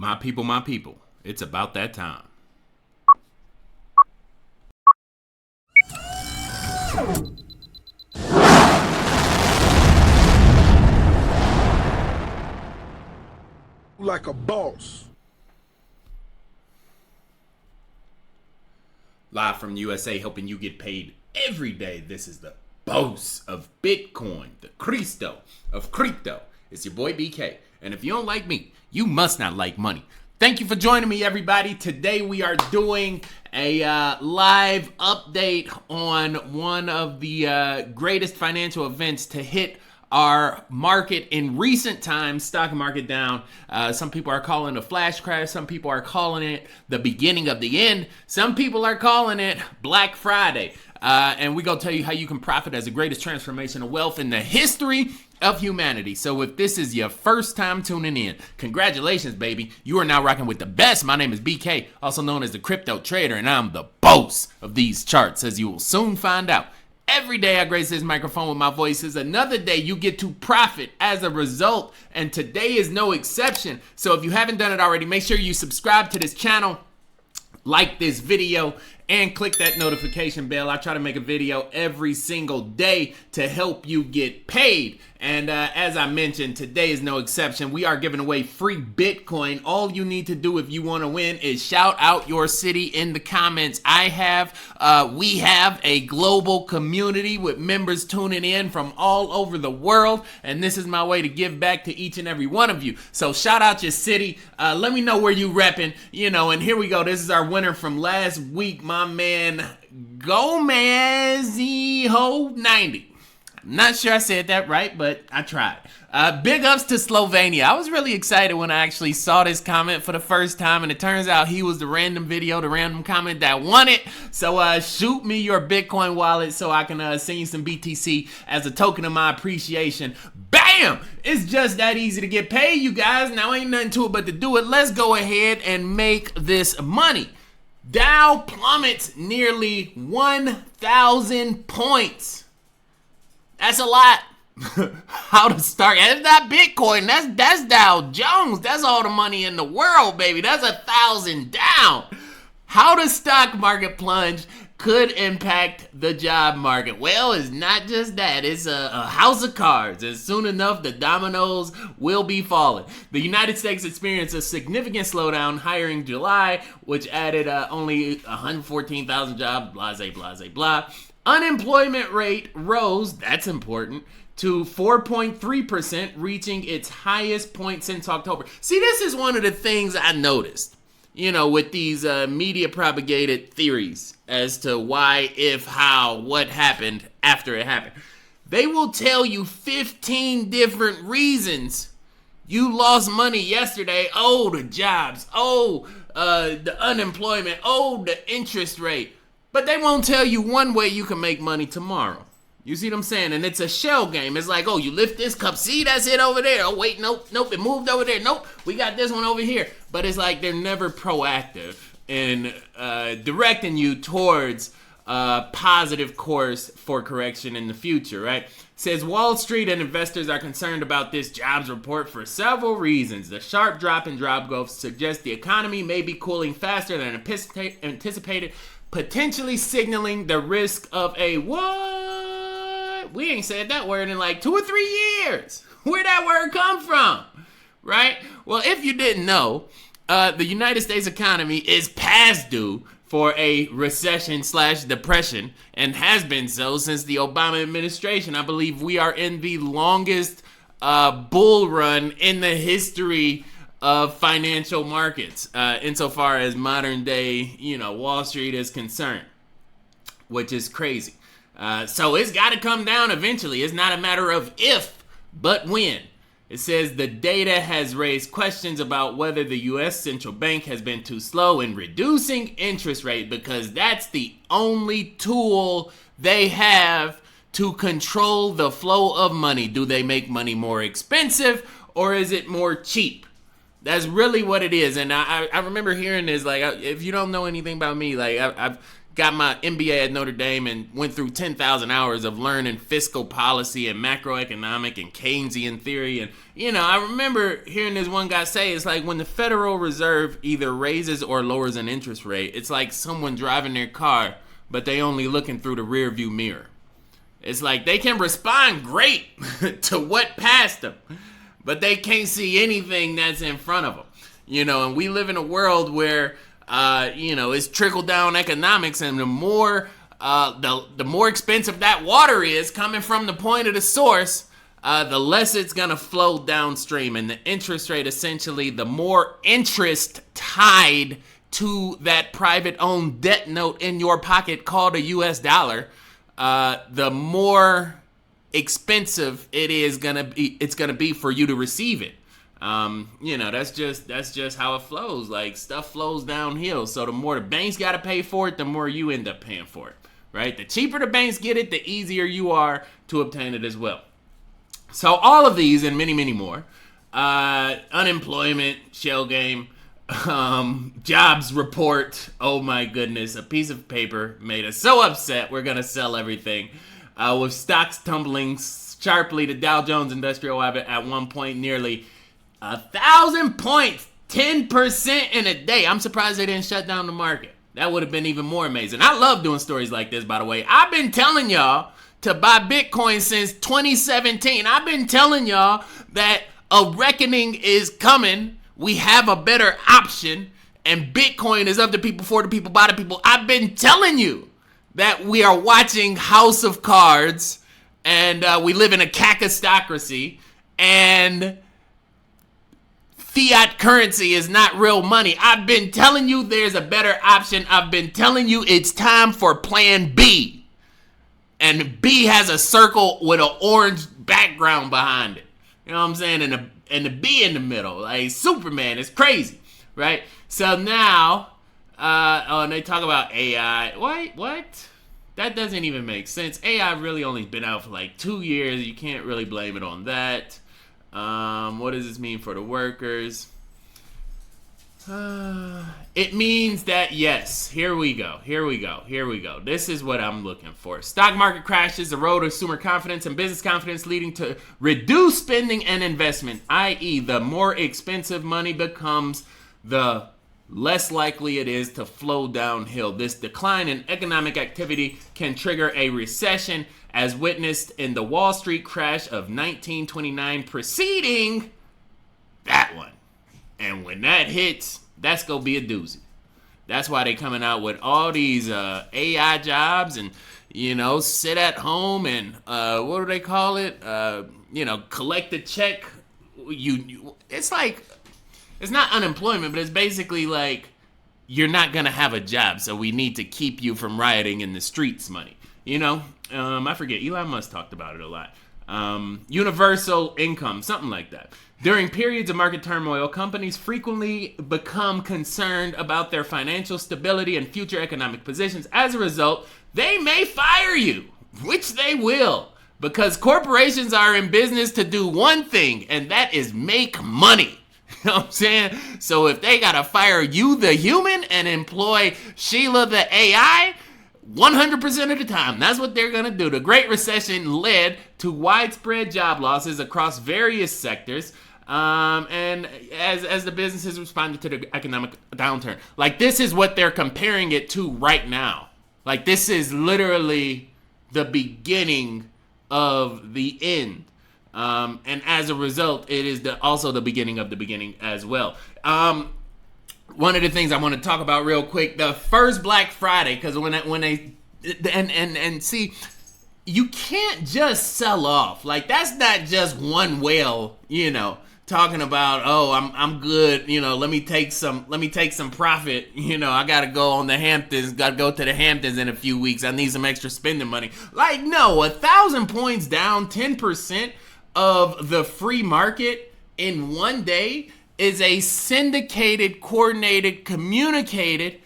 My people, it's about that time. Like a boss. Live from USA, helping you get paid every day. This is the boss of Bitcoin, the Cristo of crypto. It's your boy BK. And if you don't like me, you must not like money. Thank you for joining me, everybody. Today we are doing a live update on one of the greatest financial events to hit our market in recent times. Stock market down. Some people are calling it a flash crash. Some people are calling it the beginning of the end. Some people are calling it Black Friday. And we're going to tell you how you can profit as the greatest transformation of wealth in the history of humanity. So if this is your first time tuning in, congratulations, baby. You are now rocking with the best. My name is BK, also known as the Crypto Trader, and I'm the boss of these charts, as you will soon find out. Every day I grace this microphone with my voice is another day you get to profit as a result, and today is no exception. So if you haven't done it already, make sure you subscribe to this channel, like this video, and click that notification bell. I try to make a video every single day to help you get paid. And as I mentioned, today is no exception. We are giving away free Bitcoin. All you need to do if you want to win is shout out your city in the comments. We have a global community with members tuning in from all over the world. And this is my way to give back to each and every one of you. So shout out your city. Let me know where you repping, and here we go. This is our winner from last week, my man Gomez 90. I'm not sure I said that right, but I tried. Big ups to Slovenia. I was really excited when I actually saw this comment for the first time, and it turns out he was the random comment that won it. So shoot me your Bitcoin wallet so I can send you some BTC as a token of my appreciation. Bam! It's just that easy to get paid, you guys. Now ain't nothing to it but to do it. Let's go ahead and make this money. Dow plummets nearly 1,000 points. That's a lot. How to start? That's not Bitcoin. That's Dow Jones. That's all the money in the world, baby. That's 1,000 down. How the stock market plunge could impact the job market. Well, it's not just that. It's a house of cards. And soon enough, the dominoes will be falling. The United States experienced a significant slowdown hiring July, which added only 114,000 jobs, blah. Unemployment rate rose, that's important, to 4.3%, reaching its highest point since October. See, this is one of the things I noticed, with these media propagated theories as to why, if, how, what happened after it happened. They will tell you 15 different reasons you lost money yesterday. Oh, the jobs. Oh, the unemployment. Oh, the interest rate. But they won't tell you one way you can make money tomorrow. You see what I'm saying? And it's a shell game. It's like, oh, you lift this cup. See, that's it over there. Oh, wait, nope, it moved over there. Nope, we got this one over here. But it's like they're never proactive in directing you towards a positive course for correction in the future, right? Says Wall Street and investors are concerned about this jobs report for several reasons. The sharp drop in job growth suggests the economy may be cooling faster than anticipated, potentially signaling the risk of a what? We ain't said that word in like 2 or 3 years. Where'd that word come from? Right? Well, if you didn't know, the United States economy is past due for a recession/depression and has been so since the Obama administration. I believe we are in the longest bull run in the history of financial markets, insofar as modern day, Wall Street is concerned, which is crazy. So it's got to come down eventually. It's not a matter of if, but when. It says the data has raised questions about whether the U.S. central bank has been too slow in reducing interest rate, because that's the only tool they have to control the flow of money. Do they make money more expensive or is it more cheap? That's really what it is. And I remember hearing this, like, if you don't know anything about me, like, I've got my MBA at Notre Dame and went through 10,000 hours of learning fiscal policy and macroeconomic and Keynesian theory. And, I remember hearing this one guy say, it's like when the Federal Reserve either raises or lowers an interest rate, it's like someone driving their car, but they only looking through the rear view mirror. It's like they can respond great to what passed them, but they can't see anything that's in front of them. And we live in a world where it's trickle down economics, and the more expensive that water is coming from the point of the source, the less it's gonna flow downstream, and the interest rate, essentially, the more interest tied to that private owned debt note in your pocket called a US dollar, the more expensive it's gonna be for you to receive it. That's just how it flows. Like, stuff flows downhill. So the more the banks got to pay for it, the more you end up paying for it, right? The cheaper the banks get it, the easier you are to obtain it as well. So all of these and many, many more, unemployment, shell game, jobs report. Oh my goodness, a piece of paper made us so upset. We're going to sell everything. With stocks tumbling sharply, the Dow Jones Industrial Average at one point nearly 1,000 points, 10% in a day. I'm surprised they didn't shut down the market. That would have been even more amazing. I love doing stories like this, by the way. I've been telling y'all to buy Bitcoin since 2017. I've been telling y'all that a reckoning is coming. We have a better option, and Bitcoin is of the people, for the people, by the people. I've been telling you that we are watching House of Cards, and we live in a cacostocracy, and fiat currency is not real money. I've been telling you there's a better option. I've been telling you it's time for plan B. And B has a circle with an orange background behind it. You know what I'm saying? And the B in the middle. Like Superman. It's crazy. Right? So now, and they talk about AI. What? That doesn't even make sense. AI really only been out for like 2 years. You can't really blame it on that. What does this mean for the workers? It means that, yes, here we go. This is what I'm looking for. Stock market crashes erode consumer confidence and business confidence, leading to reduced spending and investment, i.e. the more expensive money becomes, the less likely it is to flow downhill. This decline in economic activity can trigger a recession, as witnessed in the Wall Street crash of 1929 preceding that one. And when that hits, that's going to be a doozy. That's why they coming out with all these AI jobs and, sit at home and, what do they call it? Collect a check. It's like, it's not unemployment, but it's basically like, you're not going to have a job, so we need to keep you from rioting in the streets money. I forget, Elon Musk talked about it a lot. Universal income, something like that. During periods of market turmoil, companies frequently become concerned about their financial stability and future economic positions. As a result, they may fire you, which they will, because corporations are in business to do one thing, and that is make money. You know what I'm saying? So if they gotta fire you, the human, and employ Sheila, the AI, 100% of the time, that's what they're going to do. The Great Recession led to widespread job losses across various sectors, and as the businesses responded to the economic downturn. Like, this is what they're comparing it to right now. Like, this is literally the beginning of the end. And as a result, it is also the beginning of the beginning as well. One of the things I want to talk about real quick, the first Black Friday, because see, you can't just sell off. Like, that's not just one whale, talking about, oh, I'm good, let me take some profit, I gotta go on the Hamptons, gotta go to the Hamptons in a few weeks, I need some extra spending money. Like, no, 1,000 points down, 10% of the free market in one day is a syndicated, coordinated, communicated,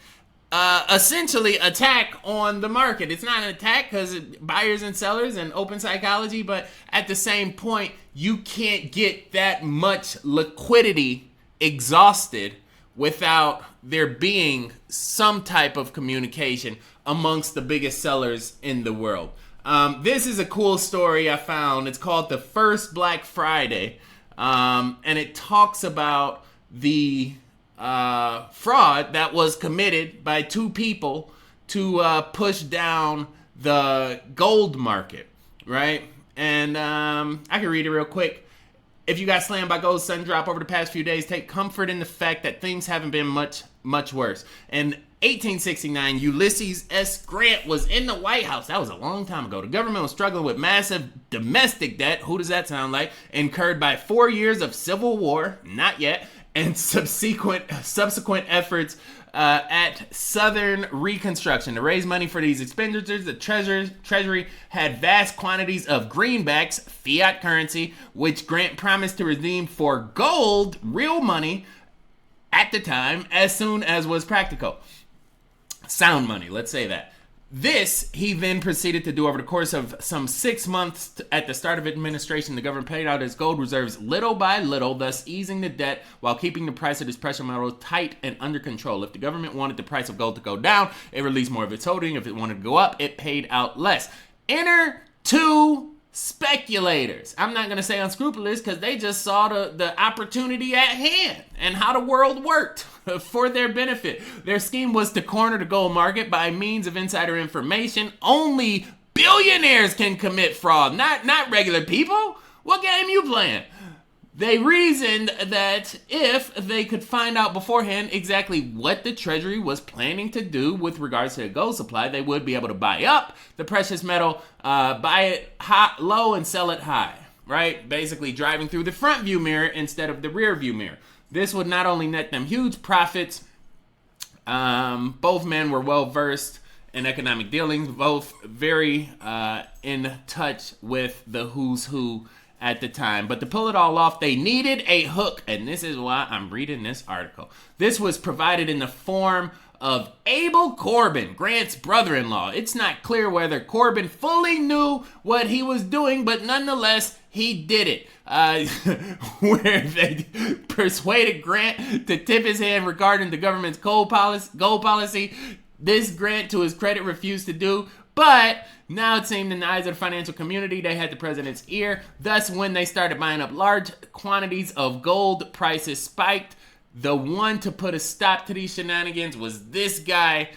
essentially attack on the market. It's not an attack because buyers and sellers and open psychology, but at the same point, you can't get that much liquidity exhausted without there being some type of communication amongst the biggest sellers in the world. This is a cool story I found. It's called The First Black Friday, and it talks about the fraud that was committed by two people to push down the gold market, right? And I can read it real quick. If you got slammed by gold sudden drop over the past few days, take comfort in the fact that things haven't been much worse. In 1869, Ulysses S. Grant was in the White House. That was a long time ago. The government was struggling with massive domestic debt. Who does that sound like? Incurred by 4 years of civil war, not yet, and subsequent efforts at Southern Reconstruction. To raise money for these expenditures, the Treasury had vast quantities of greenbacks, fiat currency, which Grant promised to redeem for gold, real money, at the time, as soon as was practical. Sound money, let's say that. This, he then proceeded to do over the course of some 6 months. At the start of administration, the government paid out its gold reserves little by little, thus easing the debt while keeping the price of this precious metal tight and under control. If the government wanted the price of gold to go down, it released more of its holding. If it wanted to go up, it paid out less. Enter two speculators. I'm not going to say unscrupulous because they just saw the opportunity at hand and how the world worked for their benefit. Their scheme was to corner the gold market by means of insider information. Only billionaires can commit fraud, not regular people. What game you playing? They reasoned that if they could find out beforehand exactly what the Treasury was planning to do with regards to the gold supply, they would be able to buy up the precious metal, buy it low and sell it high, right? Basically driving through the front view mirror instead of the rear view mirror. This would not only net them huge profits, both men were well versed in economic dealings, both very in touch with the who's who at the time. But to pull it all off, they needed a hook, and this is why I'm reading this article. This was provided in the form of Abel Corbin, Grant's brother-in-law. It's not clear whether Corbin fully knew what he was doing, but nonetheless, he did it. Where they persuaded Grant to tip his hand regarding the government's gold policy. This Grant, to his credit, refused to do. But now it seemed in the eyes of the financial community, they had the president's ear. Thus, when they started buying up large quantities of gold, prices spiked. The one to put a stop to these shenanigans was this guy.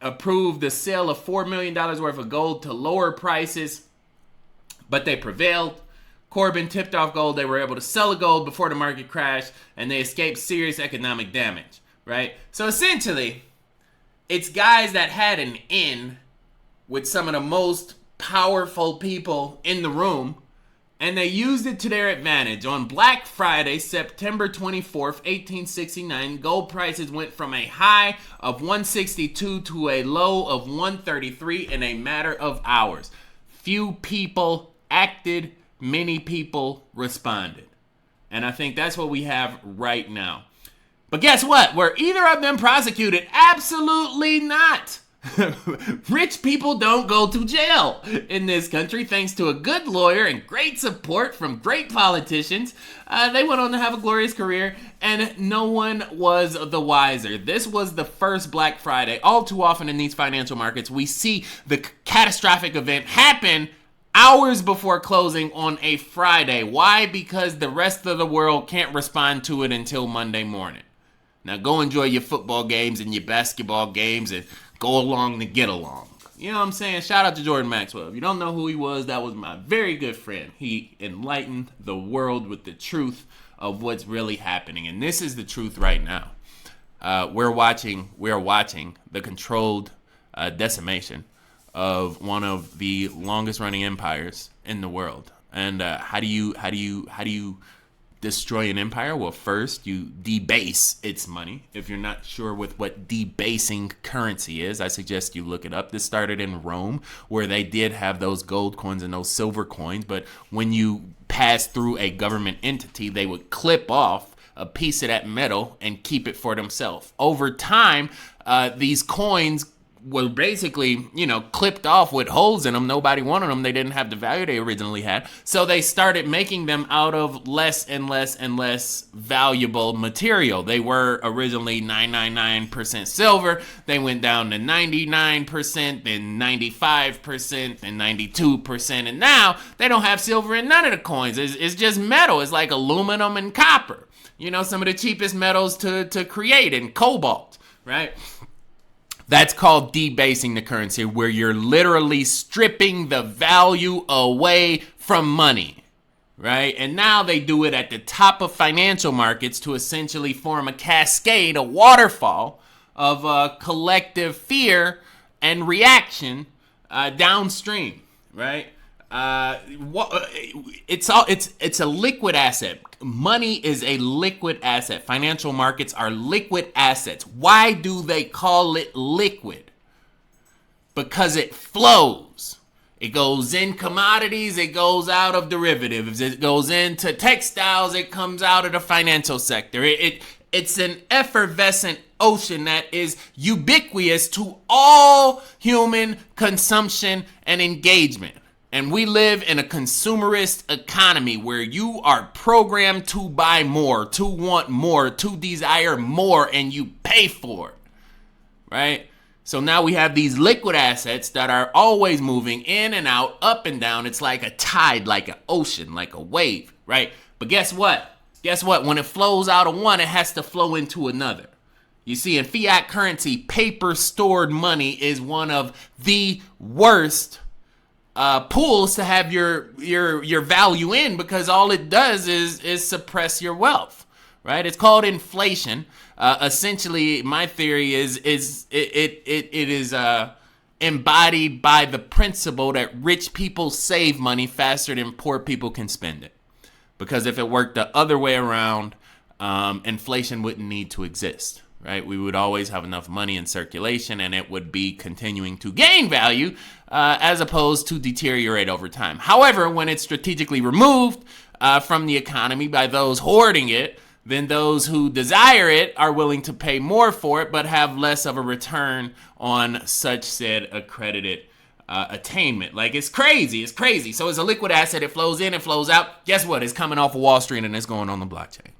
Approved the sale of $4 million worth of gold to lower prices, but they prevailed. Corbin tipped off gold. They were able to sell the gold before the market crashed, and they escaped serious economic damage, right? So essentially, it's guys that had an in with some of the most powerful people in the room, and they used it to their advantage. On Black Friday, September 24th, 1869, gold prices went from a high of $162 to a low of $133 in a matter of hours. Few people acted, many people responded. And I think that's what we have right now. But guess what? Were either of them prosecuted? Absolutely not. Rich people don't go to jail in this country thanks to a good lawyer and great support from great politicians. They went on to have a glorious career, and no one was the wiser. This was the first Black Friday. All too often in these financial markets, we see the catastrophic event happen hours before closing on a Friday. Why? Because the rest of the world can't respond to it until Monday morning. Now go enjoy your football games and your basketball games and go along to get along. You know what I'm saying? Shout out to Jordan Maxwell. If you don't know who he was, that was my very good friend. He enlightened the world with the truth of what's really happening. And this is the truth right now. We're watching the controlled decimation of one of the longest running empires in the world. And how do you destroy an empire? Well, first you debase its money. If you're not sure with what debasing currency is, I suggest you look it up. This started in Rome, where they did have those gold coins and those silver coins, but when you pass through a government entity, they would clip off a piece of that metal and keep it for themselves. Over time, these coins were basically, clipped off with holes in them. Nobody wanted them. They didn't have the value they originally had. So they started making them out of less and less and less valuable material. They were originally 999% silver. They went down to 99%, then 95%, then 92%. And now they don't have silver in none of the coins. It's just metal. It's like aluminum and copper. Some of the cheapest metals to create, and cobalt, right? That's called debasing the currency, where you're literally stripping the value away from money, right? And now they do it at the top of financial markets to essentially form a cascade, a waterfall of collective fear and reaction downstream, right? It's a liquid asset. Money is a liquid asset. Financial markets are liquid assets. Why do they call it liquid? Because it flows. It goes in commodities, it goes out of derivatives, it goes into textiles, it comes out of the financial sector. It's an effervescent ocean that is ubiquitous to all human consumption and engagement. And we live in a consumerist economy where you are programmed to buy more, to want more, to desire more, and you pay for it, right? So now we have these liquid assets that are always moving in and out, up and down. It's like a tide, like an ocean, like a wave, right? But guess what? When it flows out of one, it has to flow into another. You see, in fiat currency, paper stored money is one of the worst pools to have your value in, because all it does is suppress your wealth, right? It's called inflation. Essentially, my theory is embodied by the principle that rich people save money faster than poor people can spend it. Because if it worked the other way around, inflation wouldn't need to exist. Right? We would always have enough money in circulation, and it would be continuing to gain value as opposed to deteriorate over time. However, when it's strategically removed from the economy by those hoarding it, then those who desire it are willing to pay more for it, but have less of a return on such said accredited attainment. Like, it's crazy. So it's a liquid asset. It flows in, it flows out. Guess what? It's coming off of Wall Street and it's going on the blockchain,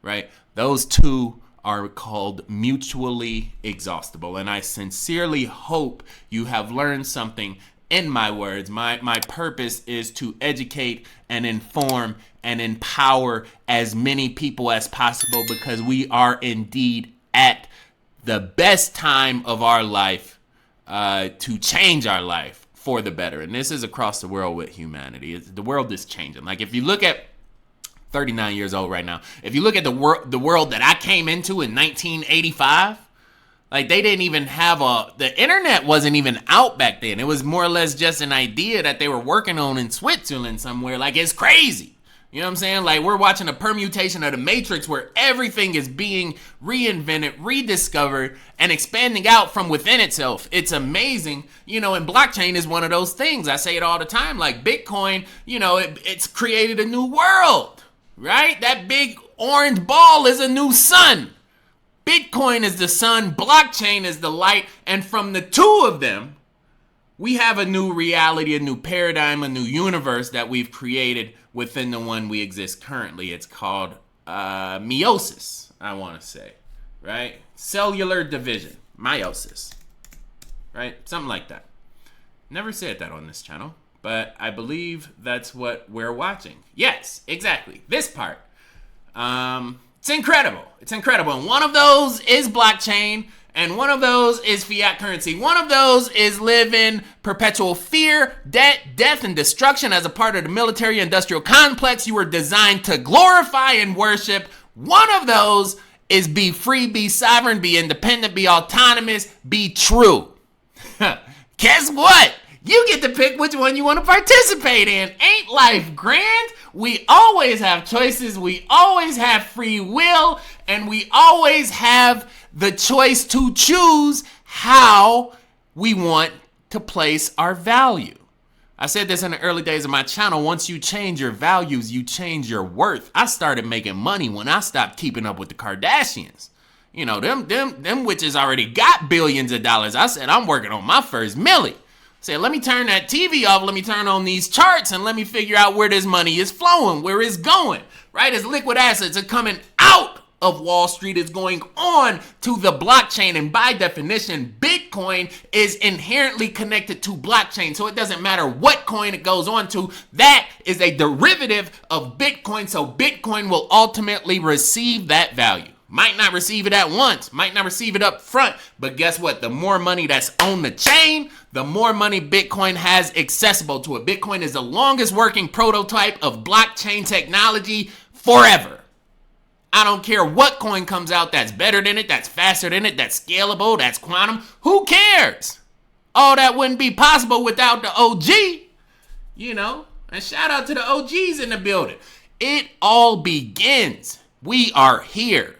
right? Those two are called mutually exhaustible. And I sincerely hope you have learned something in my words. My purpose is to educate and inform and empower as many people as possible, because we are indeed at the best time of our life to change our life for the better. And this is across the world with humanity. The world is changing. Like, if you look at 39 years old right now. If you look at the world that I came into in 1985, like, they didn't even have the internet wasn't even out back then. It was more or less just an idea that they were working on in Switzerland somewhere. Like, it's crazy. You know what I'm saying? Like, we're watching a permutation of the Matrix where everything is being reinvented, rediscovered, and expanding out from within itself. It's amazing. And blockchain is one of those things. I say it all the time. Like, Bitcoin, it's created a new world. Right? That big orange ball is a new sun. Bitcoin is the sun. Blockchain is the light. And from the two of them, we have a new reality, a new paradigm, a new universe that we've created within the one we exist currently. It's called meiosis, I want to say. Right? Cellular division. Meiosis. Right? Something like that. Never said that on this channel. But I believe that's what we're watching. Yes, exactly. This part. It's incredible. And one of those is blockchain, and one of those is fiat currency. One of those is live in perpetual fear, death, and destruction as a part of the military-industrial complex you were designed to glorify and worship. One of those is be free, be sovereign, be independent, be autonomous, be true. Guess what? You get to pick which one you want to participate in. Ain't life grand? We always have choices. We always have free will. And we always have the choice to choose how we want to place our value. I said this in the early days of my channel. Once you change your values, you change your worth. I started making money when I stopped keeping up with the Kardashians. You know, them witches already got billions of dollars. I said, I'm working on my first milli. Said, let me turn that TV off, let me turn on these charts, and let me figure out where this money is flowing, where it's going, right? As liquid assets are coming out of Wall Street, is going on to the blockchain, and by definition, Bitcoin is inherently connected to blockchain, so it doesn't matter what coin it goes on to, that is a derivative of Bitcoin, so Bitcoin will ultimately receive that value. Might not receive it at once, might not receive it up front, but guess what? The more money that's on the chain, the more money Bitcoin has accessible to it. Bitcoin is the longest working prototype of blockchain technology forever. I don't care what coin comes out that's better than it, that's faster than it, that's scalable, that's quantum. Who cares? All that wouldn't be possible without the OG, you know? And shout out to the OGs in the building. It all begins. We are here.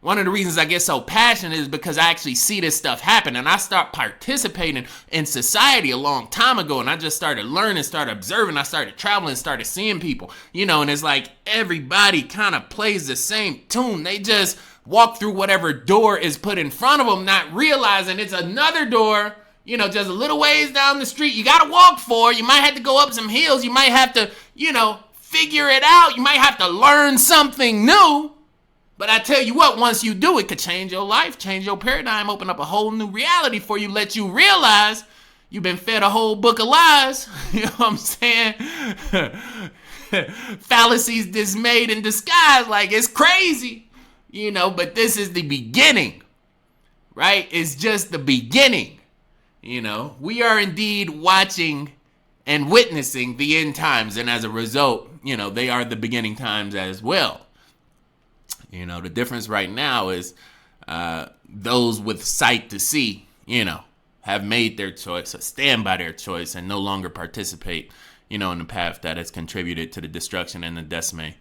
One of the reasons I get so passionate is because I actually see this stuff happen, and I start participating in society a long time ago, and I just started learning, started observing, I started traveling, started seeing people, you know, and it's like everybody kind of plays the same tune. They just walk through whatever door is put in front of them, not realizing it's another door, you know, just a little ways down the street. You got to walk for it. You might have to go up some hills. You might have to, you know, figure it out. You might have to learn something new. But I tell you what, once you do, it could change your life, change your paradigm, open up a whole new reality for you, let you realize you've been fed a whole book of lies. You know what I'm saying? Fallacies dismayed in disguise, like it's crazy, you know, but this is the beginning, right? It's just the beginning, you know. We are indeed watching and witnessing the end times, and as a result, you know, they are the beginning times as well. You know, the difference right now is those with sight to see, you know, have made their choice, or stand by their choice, and no longer participate, you know, in the path that has contributed to the destruction and the decimate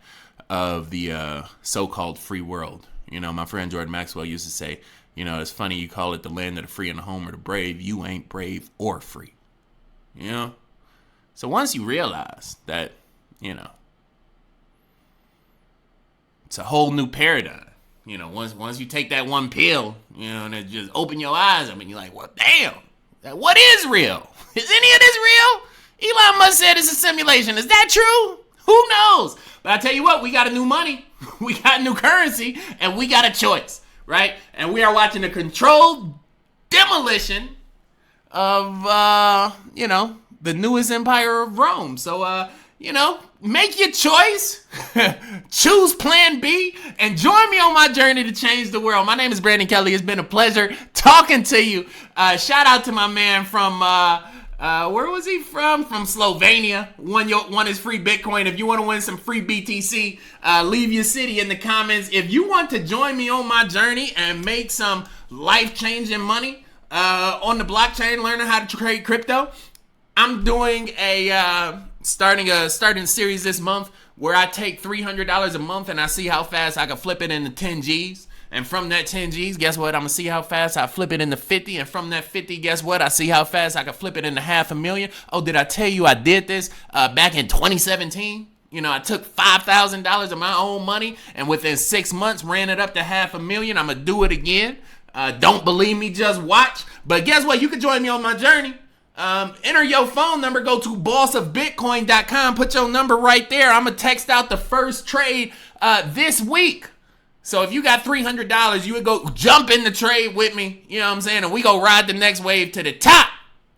of the so-called free world. You know, my friend Jordan Maxwell used to say, you know, it's funny you call it the land of the free and the home of the brave. You ain't brave or free, you know? So once you realize that, you know, it's a whole new paradigm. You know, once you take that one pill, you know, and it just open your eyes up and you're like, well, damn, what is real? Is any of this real? Elon Musk said it's a simulation. Is that true? Who knows? But I tell you what, we got a new money, we got a new currency, and we got a choice, right? And we are watching a controlled demolition of, you know, the newest empire of Rome. So, you know, make your choice, choose plan B, and join me on my journey to change the world. My name is Brandon Kelly. It's been a pleasure talking to you. Shout out to my man from, where was he from? From Slovenia. Won his free Bitcoin. If you want to win some free BTC, leave your city in the comments. If you want to join me on my journey and make some life-changing money on the blockchain, learning how to trade crypto, I'm doing a starting a series this month where I take $300 a month and I see how fast I can flip it into 10 G's. And from that 10 G's, guess what? I'm going to see how fast I flip it into 50. And from that 50, guess what? I see how fast I can flip it into $500,000. Oh, did I tell you I did this back in 2017? You know, I took $5,000 of my own money and within 6 months ran it up to $500,000. I'm going to do it again. Don't believe me, just watch. But guess what? You can join me on my journey. Enter your phone number, go to bossofbitcoin.com, put your number right there. I'm going to text out the first trade this week. So if you got $300, you would go jump in the trade with me, you know what I'm saying? And we go ride the next wave to the top.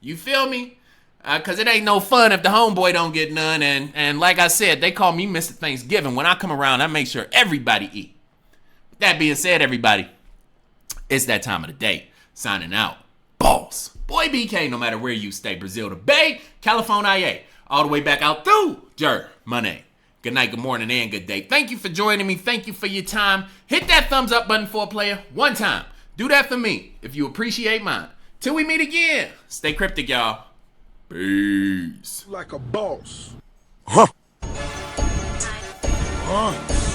You feel me? Because it ain't no fun if the homeboy don't get none. And like I said, they call me Mr. Thanksgiving. When I come around, I make sure everybody eat. That being said, everybody, it's that time of the day. Signing out. Boss. Boy BK, no matter where you stay. Brazil to Bay, California, all the way back out through Germany. Good night, good morning, and good day. Thank you for joining me. Thank you for your time. Hit that thumbs up button for a player one time. Do that for me if you appreciate mine. Till we meet again. Stay cryptic, y'all. Peace. Like a boss. Huh. Arms.